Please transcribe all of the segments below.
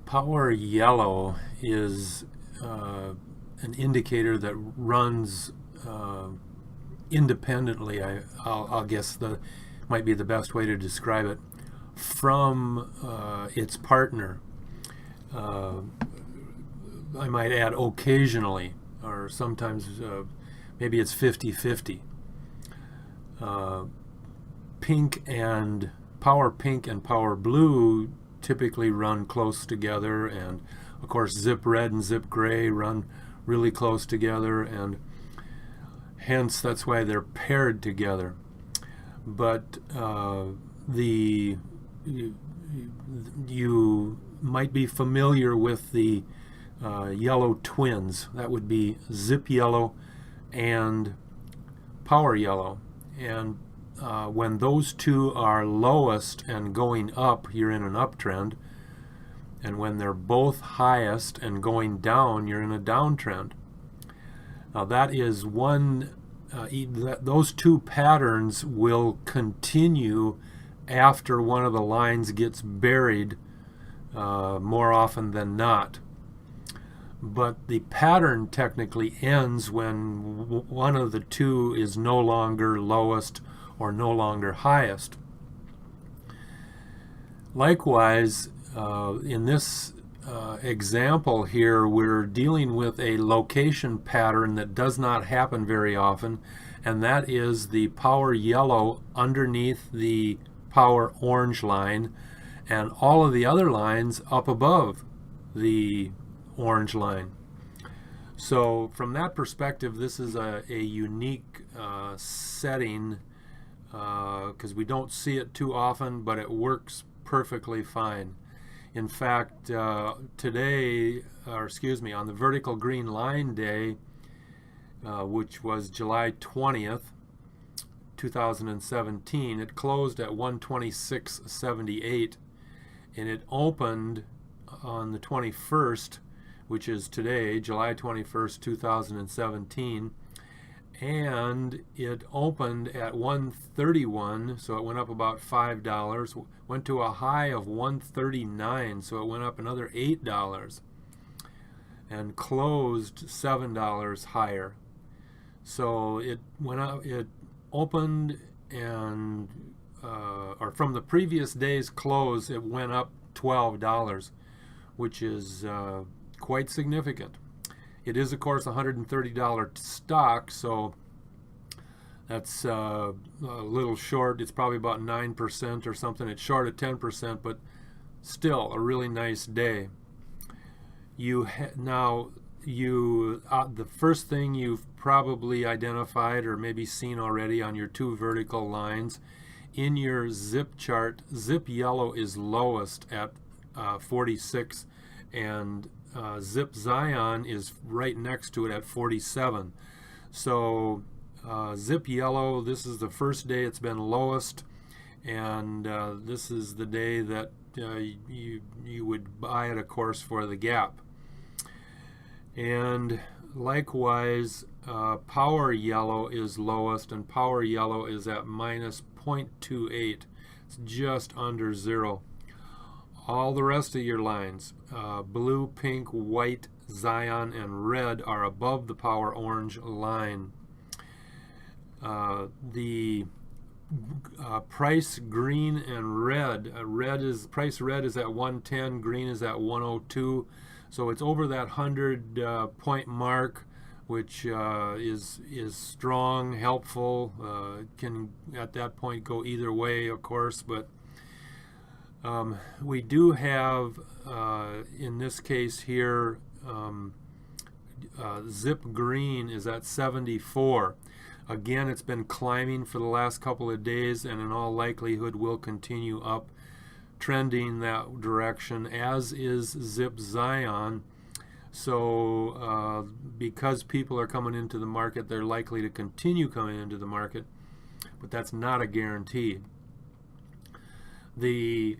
Power yellow is an indicator that runs independently. I'll guess the might be the best way to describe it, from its partner. I might add occasionally, or sometimes maybe it's 50-50. Pink and Power Pink and Power Blue typically run close together, and of course Zip Red and Zip Gray run really close together, and hence that's why they're paired together. But you might be familiar with the yellow twins. That would be Zip Yellow and Power Yellow. And when those two are lowest and going up, you're in an uptrend. And when they're both highest and going down, you're in a downtrend. Now that is one, those two patterns will continue after one of the lines gets buried more often than not. But the pattern technically ends when one of the two is no longer lowest or no longer highest. Likewise, in this example here, we're dealing with a location pattern that does not happen very often, and that is the power yellow underneath the power orange line, and all of the other lines up above the orange line. So from that perspective, this is a unique setting because we don't see it too often, but it works perfectly fine. In fact, today, or excuse me, on the vertical green line day, which was July 20th, 2017, it closed at 126.78, and it opened on the 21st, which is today, July 21st, 2017, and it opened at 131, so it went up about $5, went to a high of 139, so it went up another $8, and closed $7 higher. So it went up, it opened, and or from the previous day's close, it went up $12, which is quite significant. It is, of course, a $130 stock, so that's a little short. It's probably about 9% or something. It's short at 10%, but still a really nice day. The first thing you've probably identified or maybe seen already on your two vertical lines in your zip chart, Zip Yellow is lowest at 46, and Zip Zion is right next to it at 47. So Zip Yellow, this is the first day it's been lowest, and this is the day that you would buy it, of course, for the gap. And likewise, Power Yellow is lowest, and Power Yellow is at minus 0.28. It's just under zero. All the rest of your lines, blue, pink, white, Zion, and red, are above the power orange line. The price green and red, price red is at 110, green is at 102. So it's over that 100 point mark, which is strong, helpful. Can at that point go either way, of course, but we do have, in this case here, Zip Green is at 74. Again, it's been climbing for the last couple of days, and in all likelihood will continue up, trending that direction, as is Zip Zion. So because people are coming into the market, they're likely to continue coming into the market, but that's not a guarantee. The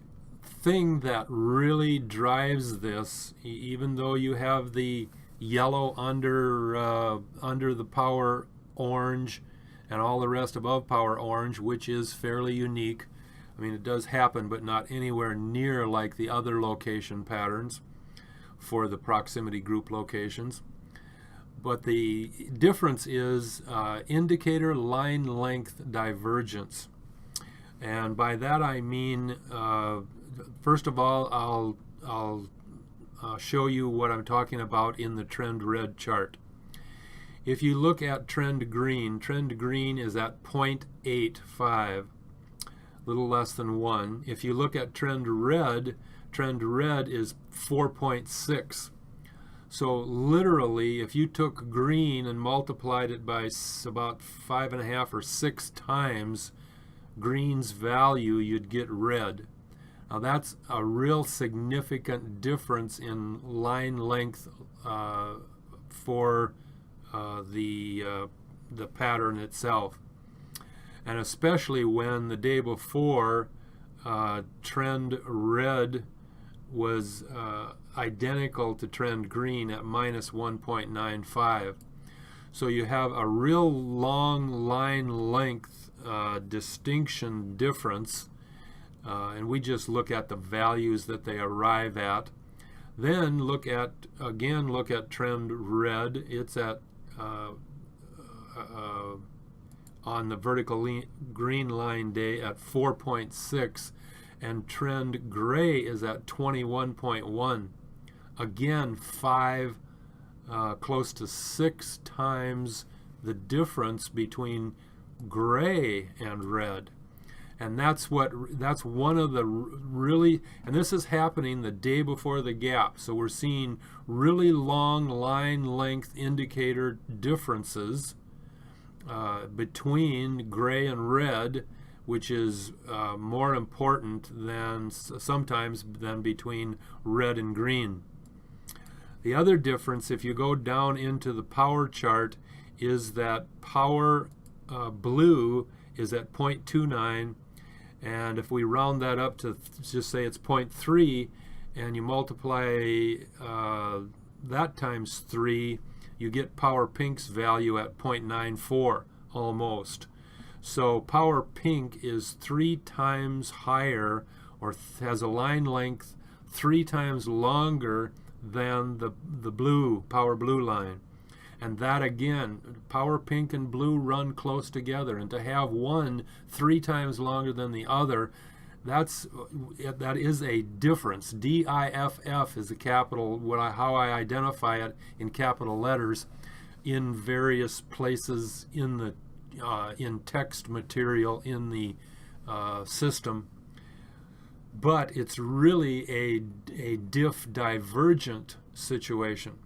thing that really drives this, even though you have the yellow under the power orange and all the rest above power orange, which is fairly unique. I mean, it does happen, but not anywhere near like the other location patterns. for the proximity group locations. But the difference is indicator line length divergence. And by that I mean, first of all, I'll show you what I'm talking about in the trend red chart. If you look at trend green is at 0.85, a little less than 1. If you look at trend red is 4.6. So literally, if you took green and multiplied it by about 5.5 or 6 times green's value, you'd get red. Now that's a real significant difference in line length for the pattern itself, and especially when the day before trend red was identical to trend green at minus 1.95. So you have a real long line length distinction difference, and we just look at the values that they arrive at. Then look at trend red. It's at on the vertical green line day at 4.6, and trend gray is at 21.1. Again, close to 6 times the difference between gray and red. And that's one of the really, and this is happening the day before the gap. So we're seeing really long line length indicator differences between gray and red, which is more important than sometimes than between red and green. The other difference, if you go down into the power chart, is that power blue is at 0.29, and if we round that up to just say it's 0.3, and you multiply that times 3, you get power pink's value at 0.94 almost. So power pink is 3 times higher, or has a line length 3 times longer than the blue, power blue line. And that again, power pink and blue run close together, and to have one 3 times longer than the other, that is a difference. DIFF is the capital, how I identify it in capital letters in various places in the in text material in the system. But it's really a diff divergent situation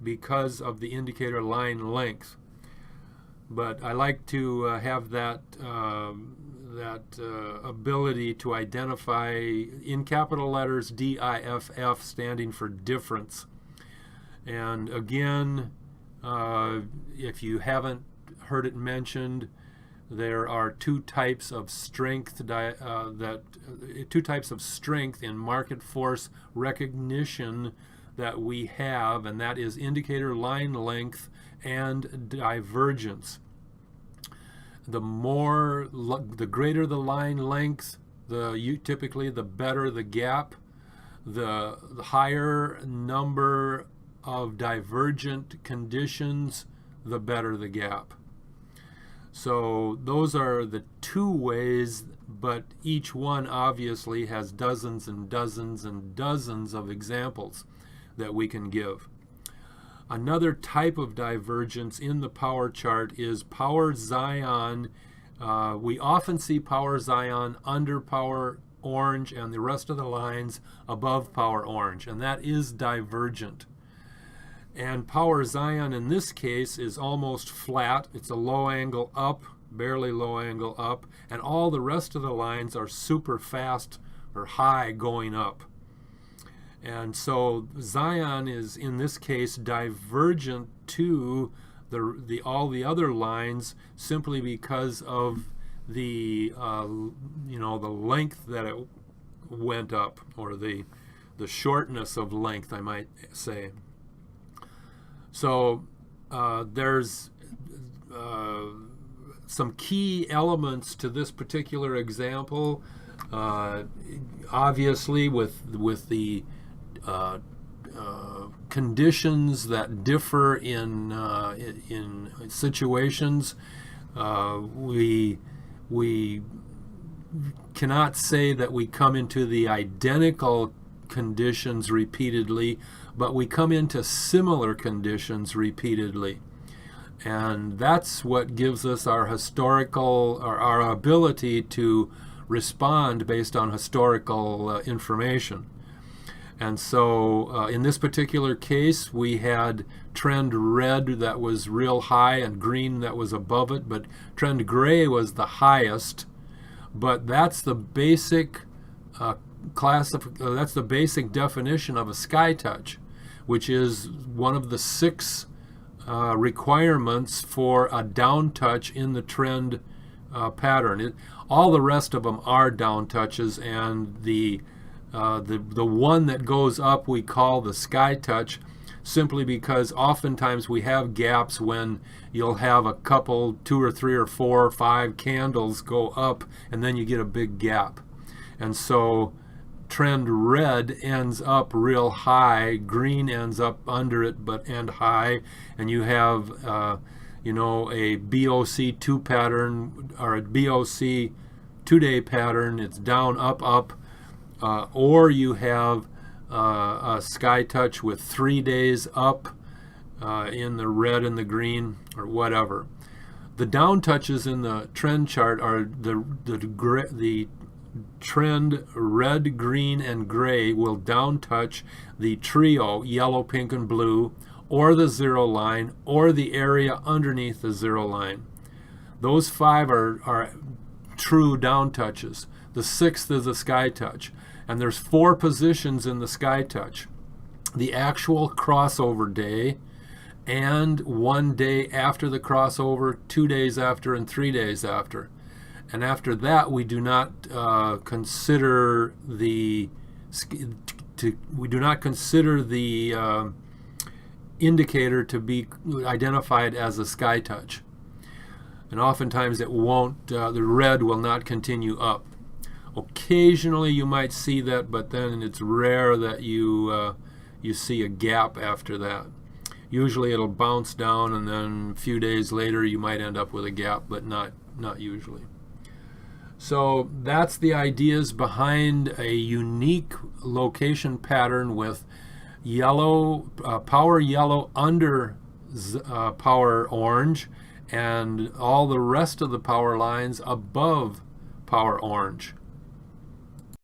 because of the indicator line length. But I like to have that ability to identify in capital letters DIFF standing for difference. And again, if you haven't heard it mentioned, there are two types of strength in market force recognition that we have, and that is indicator line length and divergence. The greater the line length, typically the better the gap. The higher number of divergent conditions, the better the gap. So those are the two ways, but each one obviously has dozens and dozens and dozens of examples that we can give. Another type of divergence in the power chart is power Zion. We often see power Zion under power orange and the rest of the lines above power orange, and that is divergent. And power Zion in this case is almost flat. It's a low angle up, barely low angle up, and all the rest of the lines are super fast or high going up. And so Zion is in this case divergent to all the other lines simply because of the the length that it went up, or the shortness of length, I might say. So there's some key elements to this particular example. Obviously, with the conditions that differ in situations. We cannot say that we come into the identical conditions repeatedly, but we come into similar conditions repeatedly. And that's what gives us our historical, or our ability to respond based on historical information. And so in this particular case, we had trend red that was real high and green that was above it, but trend gray was the highest. But that's the basic that's the basic definition of a sky touch, which is one of the 6 requirements for a down touch in the trend pattern. All the rest of them are down touches, and the one that goes up we call the sky touch, simply because oftentimes we have gaps when you'll have a couple, 2 or 3 or 4 or 5 candles go up, and then you get a big gap. And so trend red ends up real high, green ends up under it but end high, and you have a BOC 2 pattern, or a BOC 2-day pattern. It's down, up, up. Or you have a sky touch with 3 days up in the red and the green, or whatever. The down touches in the trend chart are the trend red, green, and gray will down touch the trio, yellow, pink, and blue, or the 0 line, or the area underneath the 0 line. Those 5 are true down touches. The 6th is a sky touch. And there's 4 positions in the sky touch: the actual crossover day, and 1 day after the crossover, 2 days after, and 3 days after. And after that, we do not consider the indicator to be identified as a sky touch. And oftentimes it won't. The red will not continue up. Occasionally you might see that, but then it's rare that you see a gap after that. Usually it'll bounce down, and then a few days later you might end up with a gap, but not usually. So that's the ideas behind a unique location pattern with yellow, power yellow under power orange, and all the rest of the power lines above power orange.